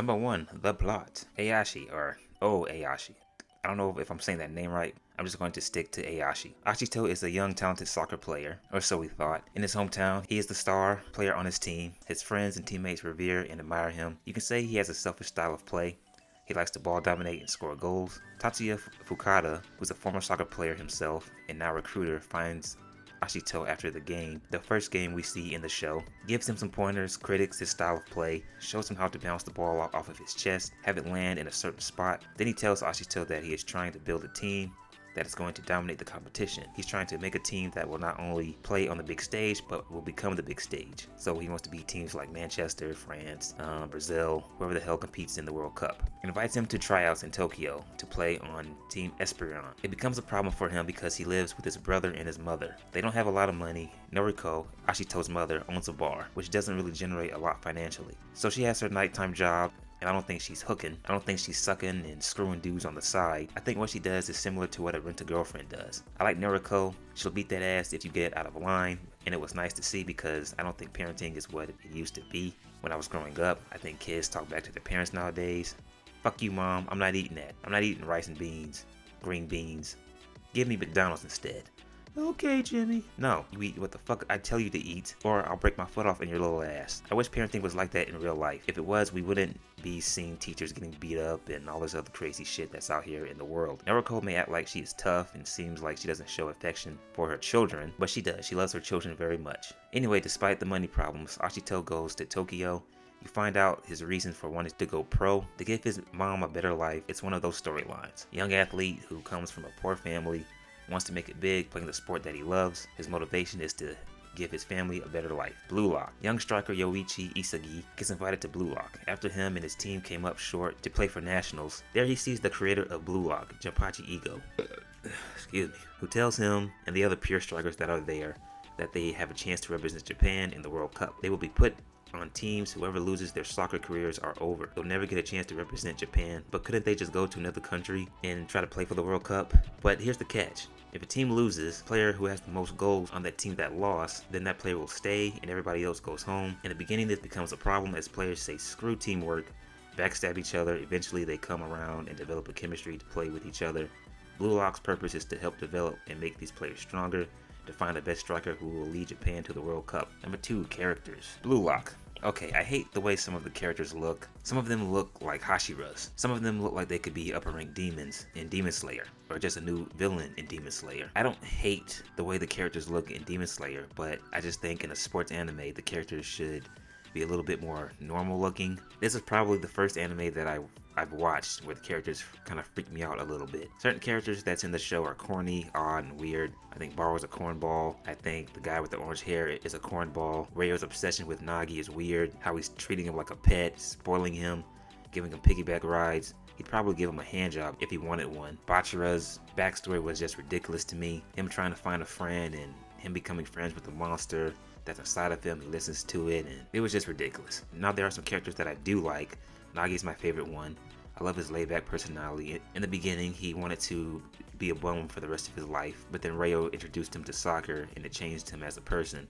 Number 1, the plot. Ayashi, or Ayashi. I don't know if I'm saying that name right. I'm just going to stick to Ayashi. Ashito is a young, talented soccer player, or so we thought. In his hometown, he is the star player on his team. His friends and teammates revere and admire him. You can say he has a selfish style of play. He likes to ball dominate and score goals. Tatsuya Fukada, who's a former soccer player himself and now recruiter, finds Ashito after the game, the first game we see in the show, gives him some pointers, critiques his style of play, shows him how to bounce the ball off of his chest, have it land in a certain spot. Then he tells Ashito that he is trying to build a team that is going to dominate the competition. He's trying to make a team that will not only play on the big stage, but will become the big stage. So he wants to beat teams like Manchester, France, Brazil, whoever the hell competes in the World Cup. Invites him to tryouts in Tokyo to play on Team Esperion. It becomes a problem for him because he lives with his brother and his mother. They don't have a lot of money. Noriko, Ashito's mother, owns a bar, which doesn't really generate a lot financially. So she has her nighttime job, and I don't think she's hooking. I don't think she's sucking and screwing dudes on the side. I think what she does is similar to what a rent-a-girlfriend does. I like Noriko. She'll beat that ass if you get out of line, and it was nice to see because I don't think parenting is what it used to be when I was growing up. I think kids talk back to their parents nowadays. Fuck you, mom. I'm not eating that. I'm not eating rice and beans, green beans. Give me McDonald's instead. Okay, Jimmy. No, you eat what the fuck I tell you to eat, or I'll break my foot off in your little ass. I wish parenting was like that in real life. If it was, we wouldn't be seeing teachers getting beat up and all this other crazy shit that's out here in the world. Noriko may act like she is tough and seems like she doesn't show affection for her children, but she does. She loves her children very much. Anyway, despite the money problems, Ashito goes to Tokyo. You find out his reason for wanting to go pro, to give his mom a better life. It's one of those storylines. Young athlete who comes from a poor family, wants to make it big, playing the sport that he loves. His motivation is to give his family a better life. Blue Lock. Young striker Yoichi Isagi gets invited to Blue Lock after him and his team came up short to play for nationals. There he sees the creator of Blue Lock, Junpachi Ego, excuse me, who tells him and the other pure strikers that are there that they have a chance to represent Japan in the World Cup. They will be put on teams. Whoever loses, their soccer careers are over. They'll never get a chance to represent Japan. But couldn't they just go to another country and try to play for the World Cup? But here's the catch. If a team loses, player who has the most goals on that team that lost, then that player will stay and everybody else goes home. In the beginning, this becomes a problem as players say screw teamwork, backstab each other. Eventually, they come around and develop a chemistry to play with each other. Blue Lock's purpose is to help develop and make these players stronger, to find the best striker who will lead Japan to the World Cup. Number 2, characters. Blue Lock. Okay, I hate the way some of the characters look. Some of them look like Hashiras. Some of them look like they could be upper rank demons in Demon Slayer, or just a new villain in Demon Slayer. I don't hate the way the characters look in Demon Slayer, but I just think in a sports anime, the characters should be a little bit more normal looking. This is probably the first anime that I've watched where the characters kind of freak me out a little bit. Certain characters that's in the show are corny, odd, and weird. I think Baro's a cornball. I think the guy with the orange hair is a cornball. Rayo's obsession with Nagi is weird. How he's treating him like a pet, spoiling him, giving him piggyback rides. He'd probably give him a hand job if he wanted one. Bachira's backstory was just ridiculous to me. Him trying to find a friend and him becoming friends with the monster that's inside of him. He listens to it and it was just ridiculous. Now there are some characters that I do like. Nagi's my favorite one. I love his laid-back personality. In the beginning, he wanted to be a bum for the rest of his life, but then Rayo introduced him to soccer and it changed him as a person.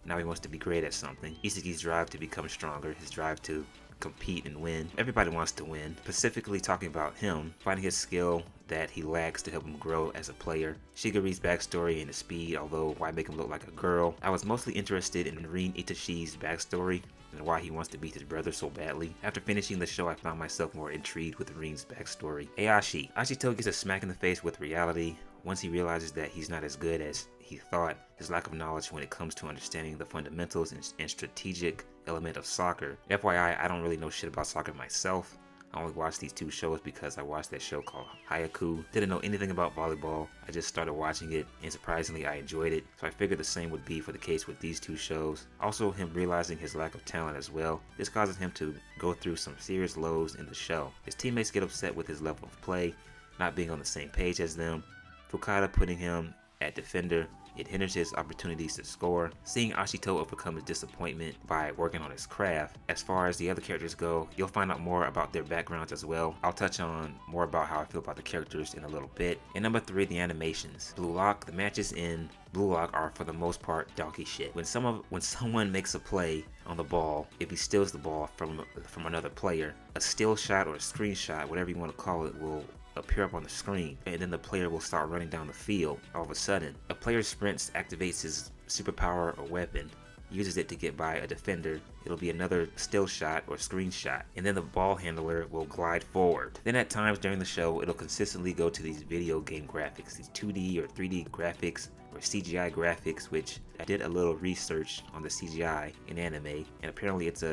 Now he wants to be great at something. Isagi's drive to become stronger, his drive to compete and win. Everybody wants to win. Specifically talking about him, finding his skill that he lacks to help him grow as a player. Shiguri's backstory and his speed, although why make him look like a girl? I was mostly interested in Rin Itashi's backstory and why he wants to beat his brother so badly. After finishing the show, I found myself more intrigued with Rin's backstory. Ayashi. Ashito gets a smack in the face with reality once he realizes that he's not as good as he thought. His lack of knowledge when it comes to understanding the fundamentals and strategic element of soccer. FYI, I don't really know shit about soccer myself. I only watched these 2 shows because I watched that show called Hayaku. Didn't know anything about volleyball. I just started watching it and surprisingly I enjoyed it. So I figured the same would be for the case with these 2 shows. Also him realizing his lack of talent as well. This causes him to go through some serious lows in the show. His teammates get upset with his level of play, not being on the same page as them. Fukada putting him at defender It hinders his opportunities to score. Seeing Ashito overcome his disappointment by working on his craft. As far as the other characters go, you'll find out more about their backgrounds as well. I'll touch on more about how I feel about the characters in a little bit. And number 3, the animations. Blue Lock, the matches in Blue Lock are for the most part donkey shit. When someone makes a play on the ball, if he steals the ball from another player, a steal shot or a screenshot, whatever you want to call it, will appear up on the screen, and then the player will start running down the field. All of a sudden, a player sprints, activates his superpower or weapon, uses it to get by a defender. It'll be another still shot or screenshot, and then the ball handler will glide forward. Then at times during the show, it'll consistently go to these video game graphics, these 2D or 3D graphics or CGI graphics, which I did a little research on the CGI in anime, and apparently it's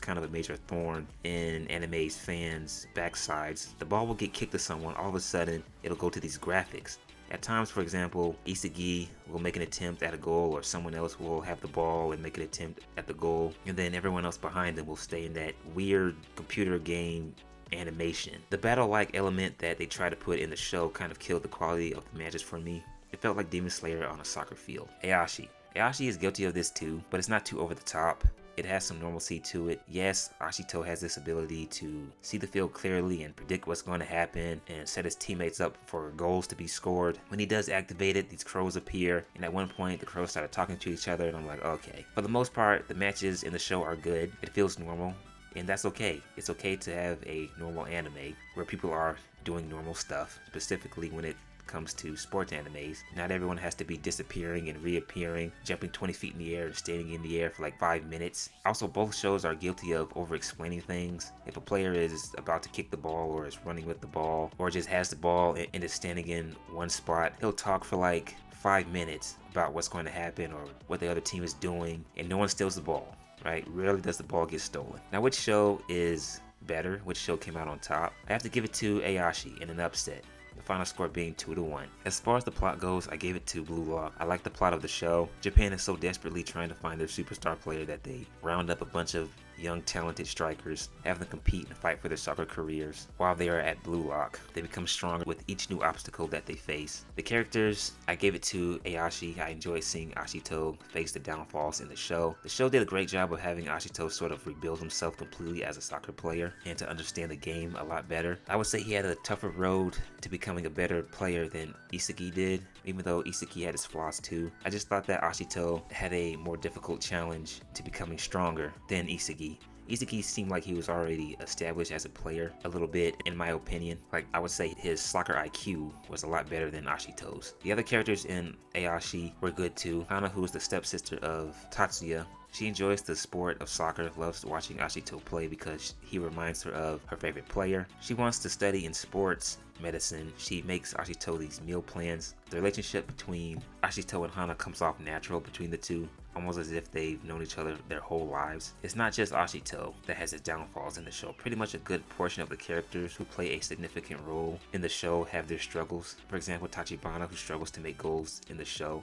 kind of a major thorn in anime's fans' backsides. The ball will get kicked to someone, all of a sudden it'll go to these graphics. At times, for example, Isagi will make an attempt at a goal, or someone else will have the ball and make an attempt at the goal, and then everyone else behind them will stay in that weird computer game animation. The battle-like element that they try to put in the show kind of killed the quality of the matches for me. It felt like Demon Slayer on a soccer field. Ayashi. Ayashi is guilty of this too, but it's not too over the top. It has some normalcy to it. Yes, Ashito has this ability to see the field clearly and predict what's going to happen and set his teammates up for goals to be scored. When he does activate it, these crows appear, and at one point the crows started talking to each other, and I'm like, okay. For the most part, the matches in the show are good. It feels normal, and that's okay. It's okay to have a normal anime where people are doing normal stuff, specifically when it comes to sports animes. Not everyone has to be disappearing and reappearing, jumping 20 feet in the air and standing in the air for like 5 minutes. Also, both shows are guilty of over-explaining things. If a player is about to kick the ball or is running with the ball or just has the ball and is standing in one spot, he'll talk for like 5 minutes about what's going to happen or what the other team is doing, and no one steals the ball, right? Rarely does the ball get stolen. Now, which show is better? Which show came out on top? I have to give it to Ayashi in an upset. The final score being 2-1. As far as the plot goes, I gave it to Blue Lock. I like the plot of the show. Japan is so desperately trying to find their superstar player that they round up a bunch of young talented strikers, have them compete and fight for their soccer careers. While they are at Blue Lock, they become stronger with each new obstacle that they face. The characters, I gave it to Ayashi. I enjoyed seeing Ashito face the downfalls in the show. The show did a great job of having Ashito sort of rebuild himself completely as a soccer player and to understand the game a lot better. I would say he had a tougher road to becoming a better player than Isagi did, even though Isagi had his flaws too. I just thought that Ashito had a more difficult challenge to becoming stronger than Isagi. Isagi seemed like he was already established as a player a little bit, in my opinion. Like, I would say his soccer IQ was a lot better than Ashito's. The other characters in Ayashi were good too. Hana, who is the stepsister of Tatsuya, she enjoys the sport of soccer, loves watching Ashito play because he reminds her of her favorite player. She wants to study in sports medicine. She makes Ashito these meal plans. The relationship between Ashito and Hana comes off natural between the two, almost as if they've known each other their whole lives. It's not just Ashito that has its downfalls in the show. Pretty much a good portion of the characters who play a significant role in the show have their struggles. For example, Tachibana, who struggles to make goals in the show.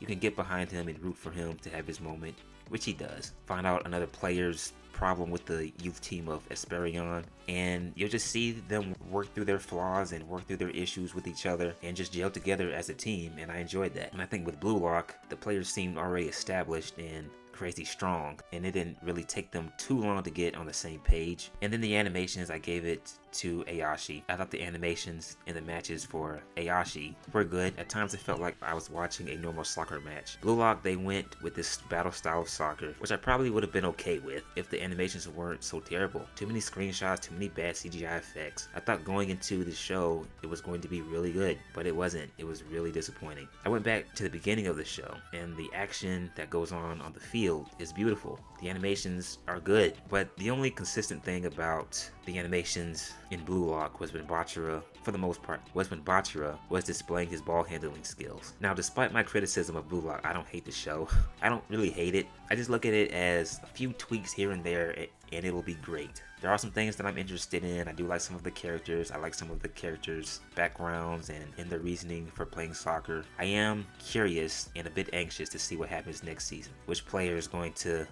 You can get behind him and root for him to have his moment, which he does. Find out another player's problem with the youth team of Esperion, and you'll just see them work through their flaws and work through their issues with each other and just gel together as a team, and I enjoyed that. And I think with Blue Lock, the players seemed already established and crazy strong, and it didn't really take them too long to get on the same page. And then the animations, I gave it to Ayashi. I thought the animations in the matches for Ayashi were good. At times it felt like I was watching a normal soccer match. Blue Lock, they went with this battle style of soccer, which I probably would have been okay with if the animations weren't so terrible. Too many screenshots, too many bad CGI effects. I thought going into the show it was going to be really good, but it wasn't. It was really disappointing. I went back to the beginning of the show, and the action that goes on the field is beautiful. The animations are good, but the only consistent thing about the animations in Blue Lock was when Bachira, for the most part, was displaying his ball handling skills. Now, despite my criticism of Blue Lock, I don't hate the show. I don't really hate it. I just look at it as a few tweaks here and there, and it'll be great. There are some things that I'm interested in. I do like some of the characters. I like some of the characters' backgrounds and their reasoning for playing soccer. I am curious and a bit anxious to see what happens next season. Which player is going to,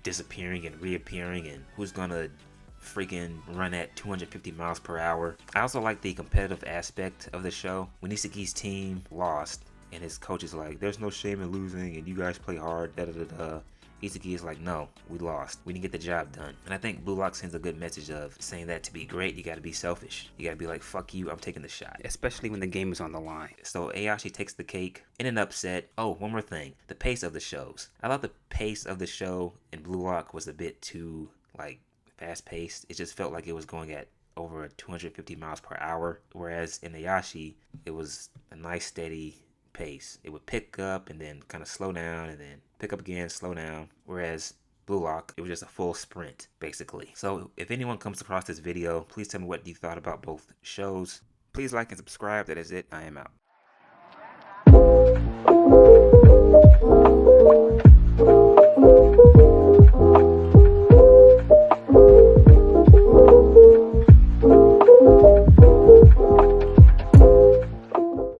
disappearing and reappearing, and who's going to freaking run at 250 miles per hour. I also like the competitive aspect of the show. When Isagi's team lost, and his coach is like, there's no shame in losing, and you guys play hard, da da da da. Izuki is like, no, we lost. We didn't get the job done. And I think Blue Lock sends a good message of saying that to be great, you gotta be selfish. You gotta be like, fuck you, I'm taking the shot. Especially when the game is on the line. So Ayashi takes the cake in an upset. Oh, one more thing. The pace of the shows. I thought the pace of the show in Blue Lock was a bit too, like, fast paced. It just felt like it was going at over 250 miles per hour. Whereas in Ayashi, it was a nice steady pace. It would pick up and then kind of slow down and then pick up again, slow down. Whereas Blue Lock, it was just a full sprint, basically. So if anyone comes across this video, please tell me what you thought about both shows. Please like and subscribe. That is it. I am out.